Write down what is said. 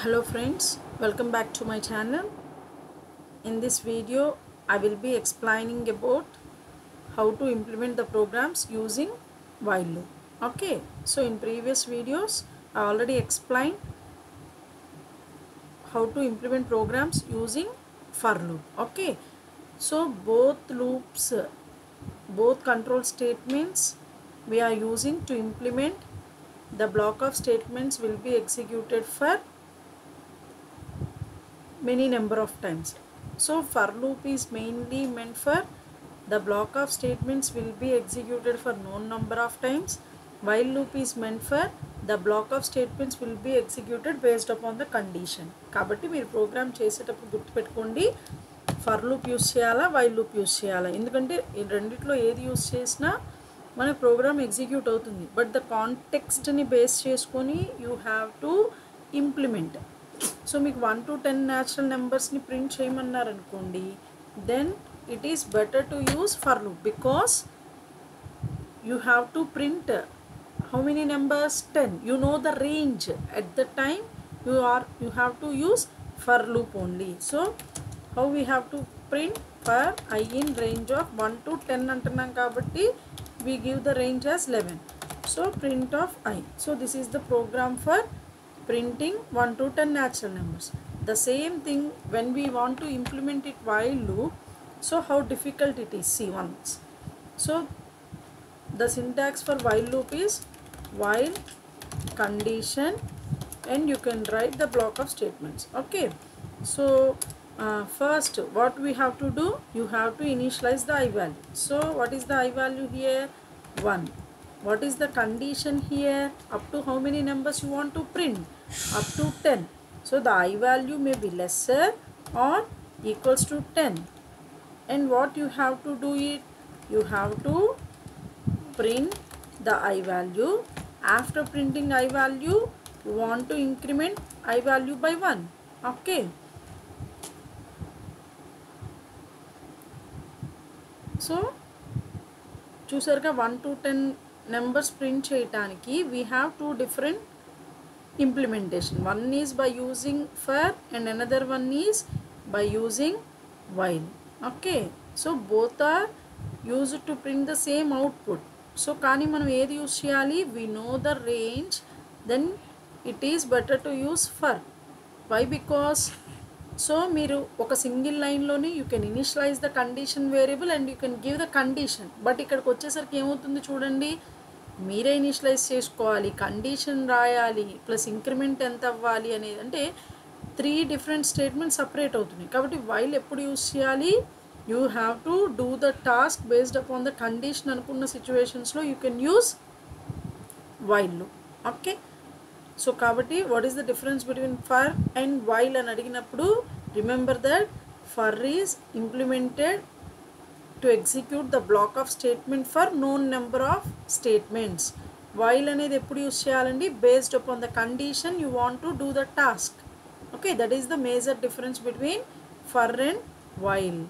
Hello friends, welcome back to my channel. In this video I will be explaining about how to implement the programs using while loop. Okay, so in previous videos I already explained how to implement programs using for loop. Okay, so both control statements we are using to implement the block of statements will be executed for many number of times. So for loop is mainly meant for the block of statements will be executed for known number of times. While loop is meant for the block of statements will be executed based upon the condition. కాబట్టి మీరు program చేసేటప్పుడు గుర్తుపెట్టుకోండి, for loop use చేయాలా while loop use చేయాలా. ఎందుకంటే ఈ రెండిట్లో ఏది యూస్ చేసినా మన ప్రోగ్రామ్ ఎగ్జిక్యూట్ అవుతుంది. బట్ ద కాంటెక్స్ట్ని బేస్ చేసుకొని you have to implement. So మీకు 1 to 10 న్యాచురల్ నెంబర్స్ని ప్రింట్ చేయమన్నారనుకోండి, then it is better to use for loop because you have to print how many numbers? 10. You know the range at the time you have to use for loop only. So how we have to print for I in range of 1 to 10 antunnam kabatti we give the range as 11. So print of I. So this is the program for printing 1 to 10 natural numbers. The same thing when we want to implement it while loop. So how difficult it is, see once. So the syntax for while loop is while condition and you can write the block of statements. Okay, so first what we have to do, you have to initialize the I value. So what is the I value here? 1. What is the condition here? Up to how many numbers you want to print? Up to 10. So the I value may be lesser or equals to 10. And what you have to do it, you have to print the I value. After printing I value, you want to increment I value by 1. Okay, so చూసారుగా 1 to 10 numbers print చేయడానికి we have two different implementation. One is by using for and another one is by using while. Okay, so both are used to print the same output. So కానీ మనం ఏది use చేయాలి, we know the range, then it is better to use for. Why? Because so మీరు ఒక single లైన్లోని you can initialize the condition variable and you can give the condition. But ఇక్కడికి వచ్చేసరికి ఏమవుతుంది చూడండి, మీరే ఇనిషియలైజ్ చేసుకోవాలి, కండిషన్ రాయాలి, ప్లస్ ఇంక్రిమెంట్ ఎంత అవ్వాలి అనేది, అంటే 3 different స్టేట్మెంట్స్ సపరేట్ అవుతున్నాయి. కాబట్టి వైల్ ఎప్పుడు యూస్ చేయాలి, you have to do the task based upon the condition అనుకున్న సిచ్యువేషన్స్లో you can use while. Okay, so కాబట్టి what is the difference between for and while అని అడిగినప్పుడు remember that for is implemented to execute the block of statement for known number of statements. While అనేది ఎప్పుడు use చేయాలండి, based upon the condition you want to do the task. Okay, that is the major difference between for and while.